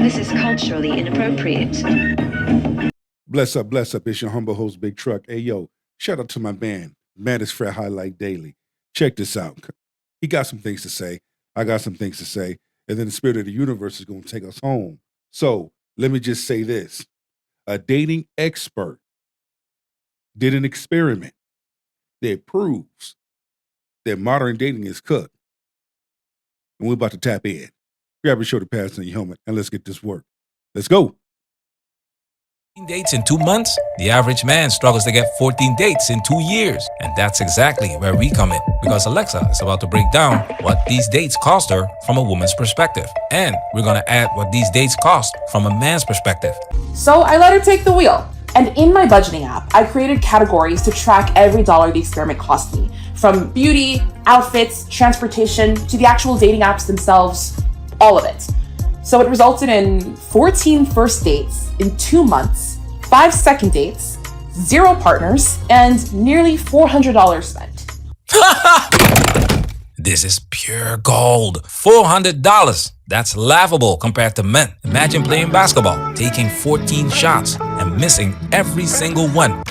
This is culturally inappropriate. Bless up, bless up. It's your humble host, Big Truck. Hey, yo, shout out to my man, Maddest Fred Highlight Daily. Check this out. He got some things to say. I got some things to say. And then the spirit of the universe is going to take us home. So let me just say this. A dating expert did an experiment that proves that modern dating is cooked. And we're about to tap in. Grab your shoulder pads and your helmet, and let's get this work. Let's go. Dates in 2 months? The average man struggles to get 14 dates in 2 years. And that's exactly where we come in. Because Alexa is about to break down what these dates cost her from a woman's perspective. And we're going to add what these dates cost from a man's perspective. So I let her take the wheel. And in my budgeting app, I created categories to track every dollar the experiment cost me. From beauty, outfits, transportation, to the actual dating apps themselves, all of it. So it resulted in 14 first dates in 2 months, 5 second dates, 0 partners, and nearly $400 spent. This is pure gold. $400. That's laughable compared to men. Imagine playing basketball, taking 14 shots, and missing every single one.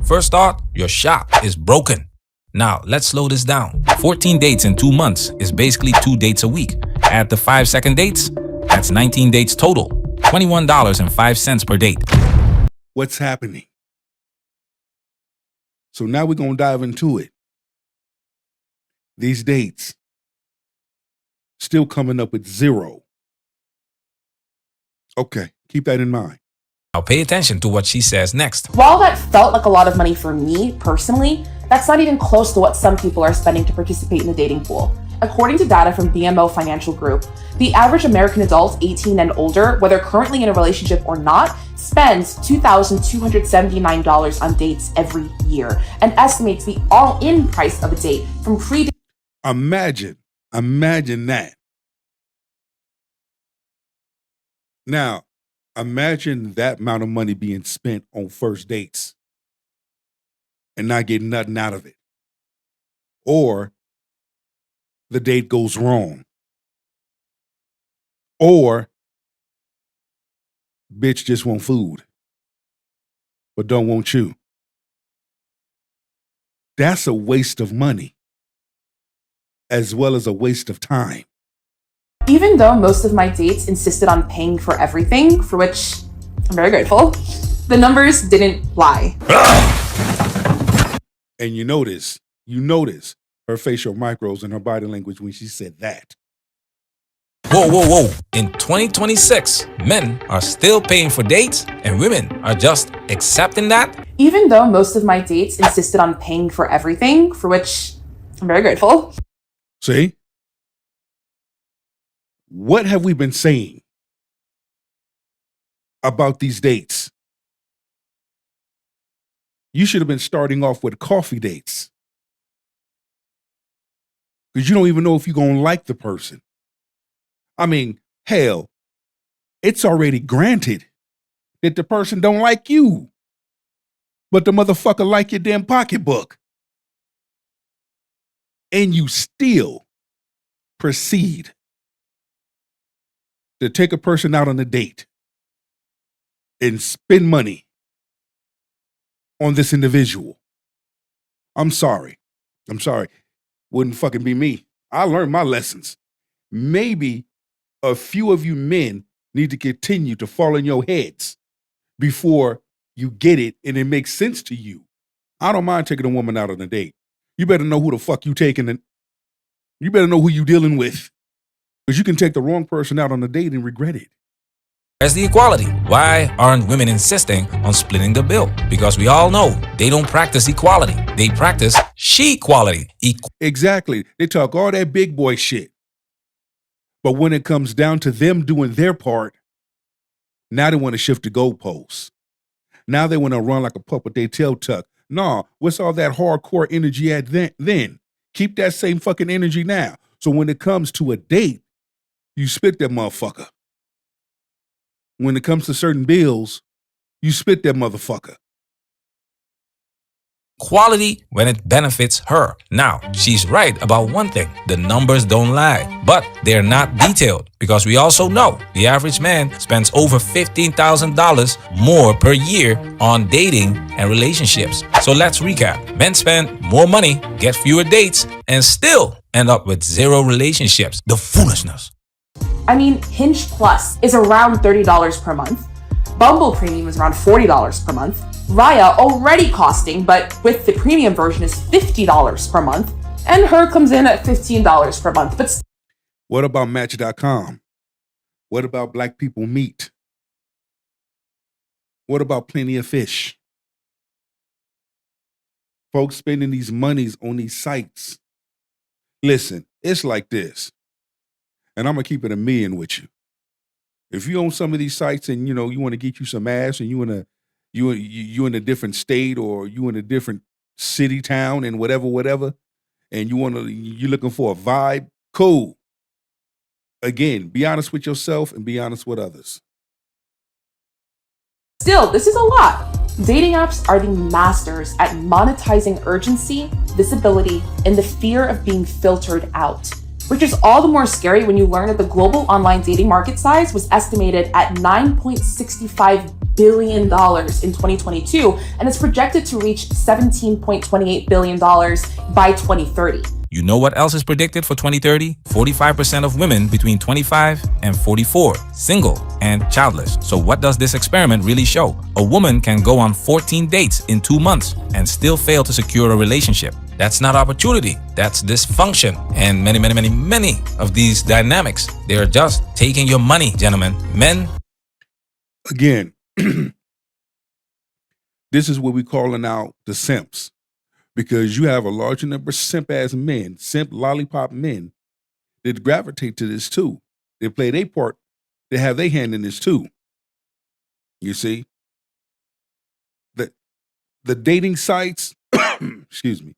First thought, your shot is broken. Now, let's slow this down. 14 dates in 2 months is basically 2 dates a week. Add the 5 second dates, that's 19 dates total. $21.05 per date. What's happening? So now we're going to dive into it. These dates still coming up with 0. Okay, keep that in mind. Now pay attention to what she says next. While that felt like a lot of money for me personally, that's not even close to what some people are spending to participate in the dating pool. According to data from BMO Financial Group, the average American adult 18 and older, whether currently in a relationship or not, spends $2,279 on dates every year and estimates the all-in price of a date from Imagine that. Now, imagine that amount of money being spent on first dates and not getting nothing out of it. Or the date goes wrong. Or bitch just want food, but don't want you. That's a waste of money, as well as a waste of time. Even though most of my dates insisted on paying for everything, for which I'm very grateful, the numbers didn't lie. And you notice her facial micros and her body language when she said that. Whoa. In 2026, men are still paying for dates and women are just accepting that? Even though most of my dates insisted on paying for everything, for which I'm very grateful. See? What have we been saying about these dates? You should have been starting off with coffee dates. Because you don't even know if you're going to like the person. I mean, hell, it's already granted that the person don't like you. But the motherfucker like your damn pocketbook. And you still proceed to take a person out on a date and spend money on this individual. I'm sorry. Wouldn't fucking be me. I learned my lessons. Maybe a few of you men need to continue to fall in your heads before you get it and it makes sense to you. I don't mind taking a woman out on a date. You better know who the fuck you taking and you better know who you dealing with. Because you can take the wrong person out on a date and regret it. Where's the equality? Why aren't women insisting on splitting the bill? Because we all know they don't practice equality. They practice she-quality. Exactly. They talk all that big boy shit. But when it comes down to them doing their part, now they want to shift the goalposts. Now they want to run like a pup with their tail tucked. Nah, what's all that hardcore energy at then? Keep that same fucking energy now. So when it comes to a date, you spit that motherfucker. When it comes to certain bills, you spit that motherfucker. quality when it benefits her. Now, she's right about one thing. The numbers don't lie, but they're not detailed because we also know the average man spends over $15,000 more per year on dating and relationships. So let's recap. Men spend more money, get fewer dates, and still end up with 0 relationships. The foolishness. I mean, Hinge Plus is around $30 per month. Bumble Premium is around $40 per month. Raya already costing, but with the premium version is $50 per month. And her comes in at $15 per month. But What about Match.com? What about Black People Meet? What about Plenty of Fish? Folks spending these monies on these sites. Listen, it's like this. And I'm going to keep it a million with you. If you own some of these sites and, you want to get you some ass and you in a different state or you in a different city, town and whatever, and you're looking for a vibe, cool. Again, be honest with yourself and be honest with others. still, this is a lot. Dating apps are the masters at monetizing urgency, visibility, and the fear of being filtered out. Which is all the more scary when you learn that the global online dating market size was estimated at $9.65 billion in 2022, and is projected to reach $17.28 billion by 2030. You know what else is predicted for 2030? 45% of women between 25 and 44, single and childless. So what does this experiment really show? A woman can go on 14 dates in 2 months and still fail to secure a relationship. That's not opportunity, that's dysfunction. And many of these dynamics, they are just taking your money, gentlemen. Men. Again, this is what we're calling out the simps. Because you have a larger number of simp-ass men, simp lollipop men that gravitate to this too. They play their part. They have their hand in this too. You see? The dating sites, excuse me,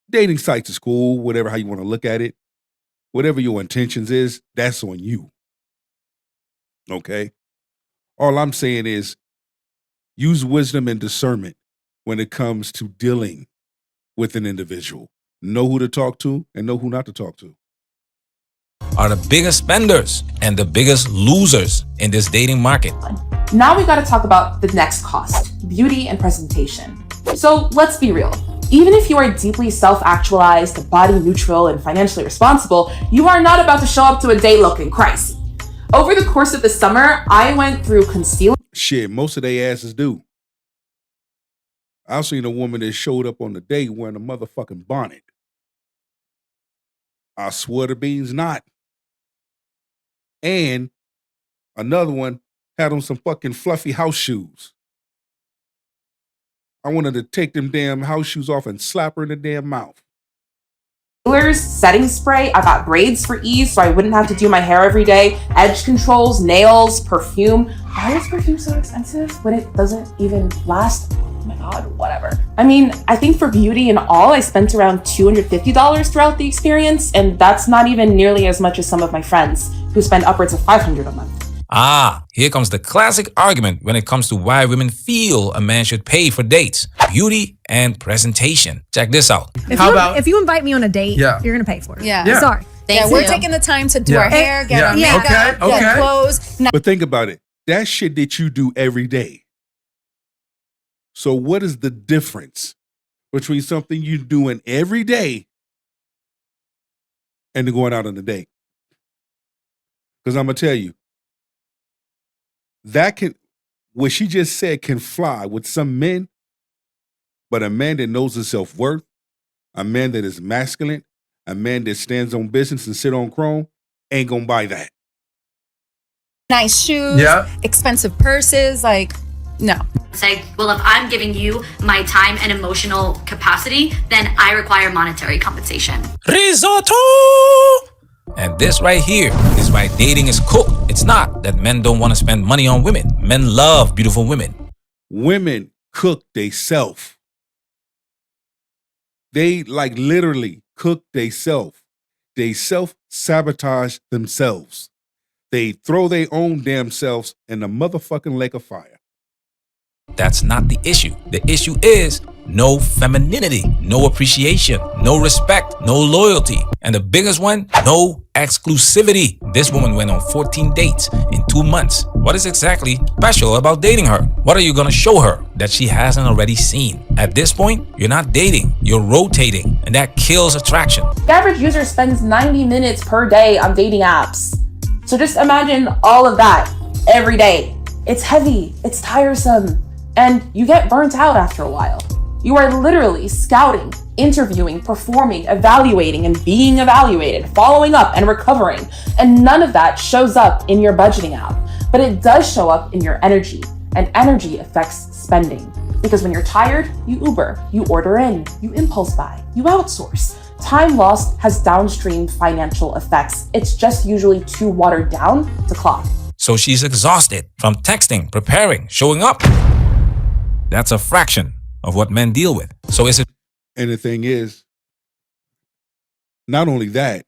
dating sites is cool, whatever, how you want to look at it. Whatever your intentions is, that's on you. Okay? All I'm saying is use wisdom and discernment when it comes to dealing with an individual. Know who to talk to and know who not to talk to. Are the biggest spenders and the biggest losers in this dating market. Now we got to talk about the next cost, beauty and presentation. So let's be real. Even if you are deeply self-actualized, body neutral, and financially responsible, you are not about to show up to a date looking crazy. Over the course of the summer, I went through concealer. Shit, most of their asses do. I've seen a woman that showed up on the date wearing a motherfucking bonnet. I swear to beans not. And another one had on some fucking fluffy house shoes. I wanted to take them damn house shoes off and slap her in the damn mouth. Setting spray. I got braids for ease so I wouldn't have to do my hair every day. Edge controls, nails, perfume. Why is perfume so expensive when it doesn't even last? Oh my god, whatever. I mean, I think for beauty and all, I spent around $250 throughout the experience, and that's not even nearly as much as some of my friends who spend upwards of $500 a month. Here comes the classic argument when it comes to why women feel a man should pay for dates. Beauty and presentation. Check this out. If you invite me on a date, you're going to pay for it. Yeah. Sorry. We're taking the time to do our hair, get our makeup, get clothes. But think about it. That shit that you do every day. So what is the difference between something you're doing every day and going out on a date? Because I'm going to tell you, what she just said can fly with some men, but a man that knows his self-worth, a man that is masculine, a man that stands on business and sit on chrome, ain't going to buy that. Nice shoes, expensive purses, no. Say, well, if I'm giving you my time and emotional capacity, then I require monetary compensation. Risotto! And this right here is why dating is cooked. It's not that men don't want to spend money on women. Men love beautiful women. Women cook they self. They literally cook they self. They self-sabotage themselves. They throw their own damn selves in the motherfucking lake of fire. That's not the issue. The issue is no femininity, no appreciation, no respect, no loyalty. And the biggest one, no exclusivity. This woman went on 14 dates in 2 months. What is exactly special about dating her? What are you gonna show her that she hasn't already seen? At this point, you're not dating, you're rotating, and that kills attraction. The average user spends 90 minutes per day on dating apps. So just imagine all of that every day. It's heavy, it's tiresome, and you get burnt out after a while. You are literally scouting, interviewing, performing, evaluating, and being evaluated, following up and recovering. And none of that shows up in your budgeting app, but it does show up in your energy, and energy affects spending. Because when you're tired, you Uber, you order in, you impulse buy, you outsource. Time lost has downstream financial effects. It's just usually too watered down to clock. So she's exhausted from texting, preparing, showing up. That's a fraction of what men deal with. So is it? And the thing is, not only that,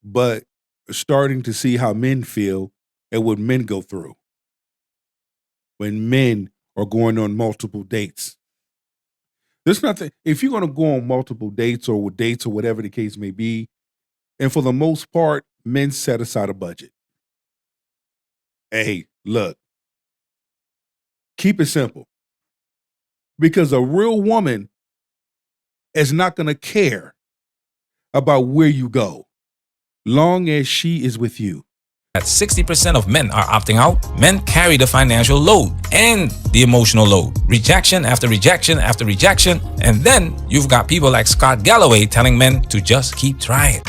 but starting to see how men feel and what men go through when men are going on multiple dates. There's nothing, if you're going to go on multiple dates or whatever the case may be, and for the most part, men set aside a budget. Hey, look, keep it simple. Because a real woman is not going to care about where you go, long as she is with you. That 60% of men are opting out. Men carry the financial load and the emotional load. Rejection after rejection after rejection. And then you've got people like Scott Galloway telling men to just keep trying.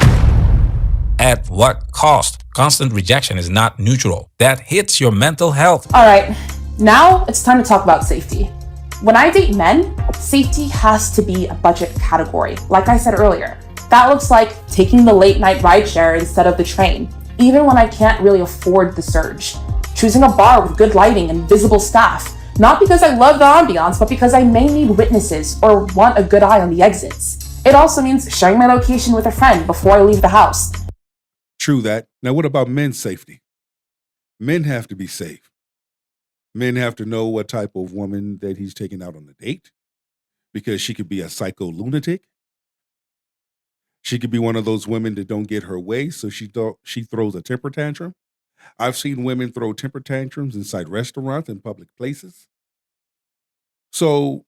At what cost? Constant rejection is not neutral. That hits your mental health. All right, now it's time to talk about safety. When I date men, safety has to be a budget category. Like I said earlier, that looks like taking the late night rideshare instead of the train, even when I can't really afford the surge. Choosing a bar with good lighting and visible staff, not because I love the ambiance, but because I may need witnesses or want a good eye on the exits. It also means sharing my location with a friend before I leave the house. True that. Now, what about men's safety? Men have to be safe. Men have to know what type of woman that he's taking out on a date, because she could be a psycho lunatic. She could be one of those women that don't get her way, so she throws a temper tantrum. I've seen women throw temper tantrums inside restaurants and public places. So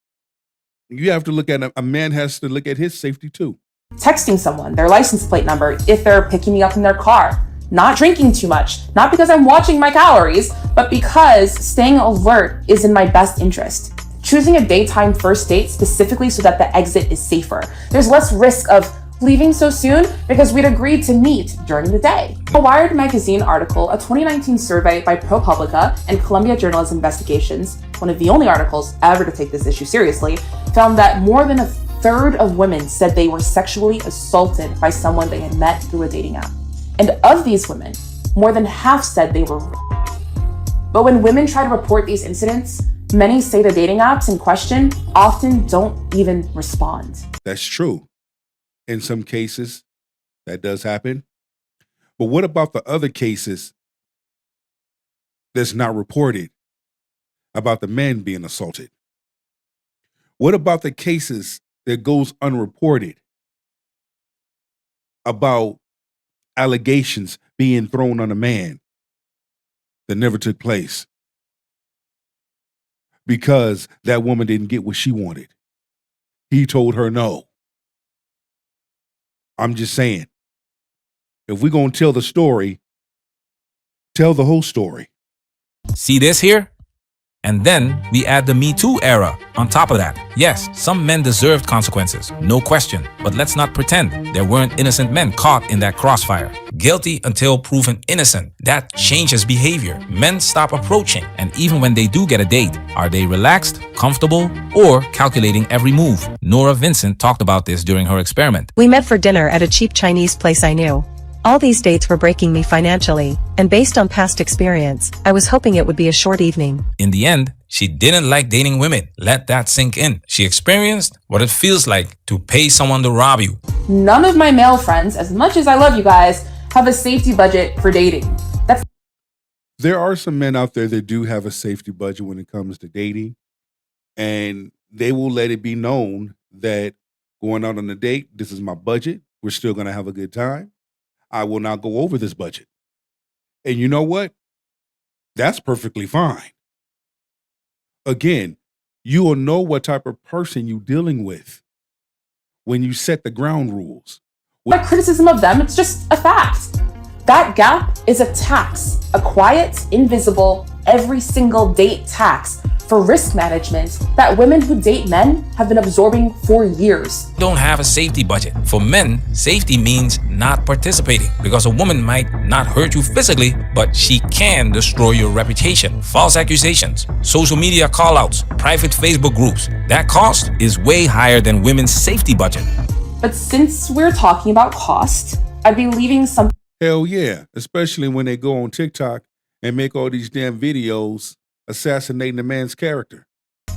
you have to look at, a man has to look at his safety too. Texting someone, their license plate number, if they're picking me up in their car. Not drinking too much, not because I'm watching my calories, but because staying alert is in my best interest. Choosing a daytime first date specifically so that the exit is safer. There's less risk of leaving so soon because we'd agreed to meet during the day. A Wired magazine article, a 2019 survey by ProPublica and Columbia Journalism Investigations, one of the only articles ever to take this issue seriously, found that more than a third of women said they were sexually assaulted by someone they had met through a dating app. And of these women, more than half said they were raped. But when women try to report these incidents, many say the dating apps in question often don't even respond. That's true. In some cases, that does happen. But what about the other cases that's not reported about the men being assaulted? What about the cases that goes unreported about allegations being thrown on a man that never took place because that woman didn't get what she wanted? He told her no. I'm just saying, if we're going to tell the story, tell the whole story. See this here? And then we add the Me Too era on top of that. Yes, some men deserved consequences, no question. But let's not pretend there weren't innocent men caught in that crossfire. Guilty until proven innocent. That changes behavior. Men stop approaching. And even when they do get a date, are they relaxed, comfortable, or calculating every move? Nora Vincent talked about this during her experiment. We met for dinner at a cheap Chinese place I knew. All these dates were breaking me financially, and based on past experience, I was hoping it would be a short evening. In the end, she didn't like dating women. Let that sink in. She experienced what it feels like to pay someone to rob you. None of my male friends, as much as I love you guys, have a safety budget for dating. There are some men out there that do have a safety budget when it comes to dating. And they will let it be known that going out on a date, this is my budget. We're still going to have a good time. I will not go over this budget. And you know what? That's perfectly fine. Again, you will know what type of person you're dealing with when you set the ground rules. My criticism of them, it's just a fact. That gap is a tax, a quiet, invisible, every single date tax for risk management that women who date men have been absorbing for years. Don't have a safety budget. For men, safety means not participating because a woman might not hurt you physically, but she can destroy your reputation. False accusations, social media callouts, private Facebook groups. That cost is way higher than women's safety budget. But since we're talking about cost, I'd be leaving some. Hell yeah, especially when they go on TikTok and make all these damn videos assassinating a man's character.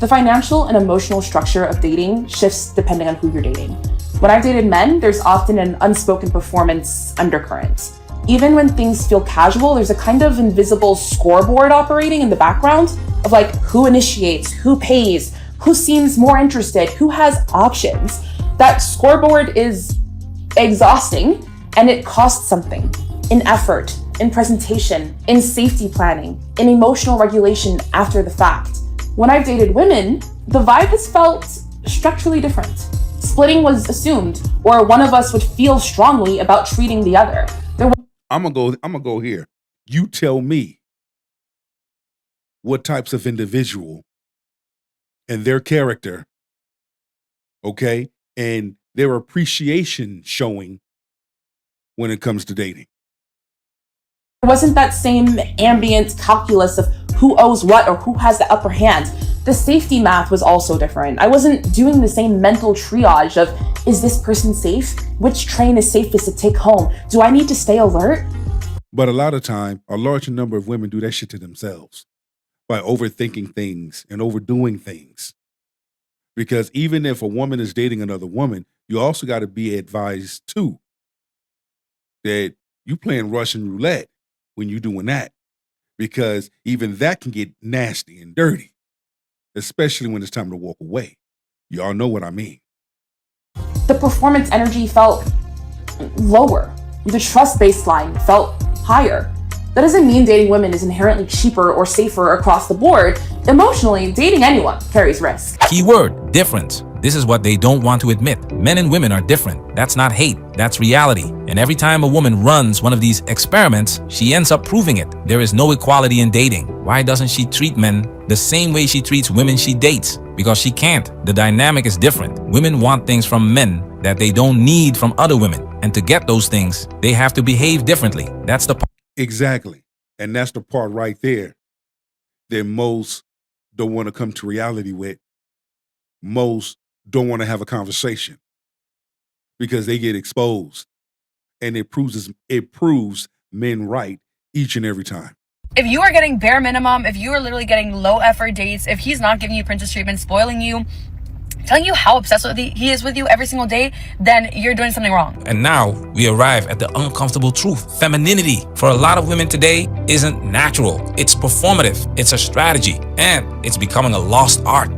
The financial and emotional structure of dating shifts depending on who you're dating. When I've dated men, there's often an unspoken performance undercurrent. Even when things feel casual, there's a kind of invisible scoreboard operating in the background of like who initiates, who pays, who seems more interested, who has options. That scoreboard is exhausting and it costs something in effort, in presentation, in safety planning, in emotional regulation after the fact. When I've dated women, the vibe has felt structurally different. Splitting was assumed, or one of us would feel strongly about treating the other. I'm gonna go here. You tell me what types of individual and their character, okay, and their appreciation showing when it comes to dating. There wasn't that same ambient calculus of who owes what or who has the upper hand. The safety math was also different. I wasn't doing the same mental triage of, is this person safe? Which train is safest to take home? Do I need to stay alert? But a lot of time, a larger number of women do that shit to themselves by overthinking things and overdoing things. Because even if a woman is dating another woman, you also got to be advised too that you playing Russian roulette when you're doing that, because even that can get nasty and dirty, especially when it's time to walk away. Y'all know what I mean. The performance energy felt lower. The trust baseline felt higher. That doesn't mean dating women is inherently cheaper or safer across the board. Emotionally, dating anyone carries risk. Keyword, difference. This is what they don't want to admit. Men and women are different. That's not hate, that's reality. And every time a woman runs one of these experiments, she ends up proving it. There is no equality in dating. Why doesn't she treat men the same way she treats women she dates? Because she can't. The dynamic is different. Women want things from men that they don't need from other women. And to get those things, they have to behave differently. That's the part. Exactly. And that's the part right there that most don't want to come to reality with. Most don't want to have a conversation because they get exposed, and it proves men right each and every time. If you are getting bare minimum, if you are literally getting low effort dates, if he's not giving you princess treatment, spoiling you, telling you how obsessed he is with you every single day, then you're doing something wrong. And now we arrive at the uncomfortable truth. Femininity for a lot of women today isn't natural. It's performative. It's a strategy. And it's becoming a lost art.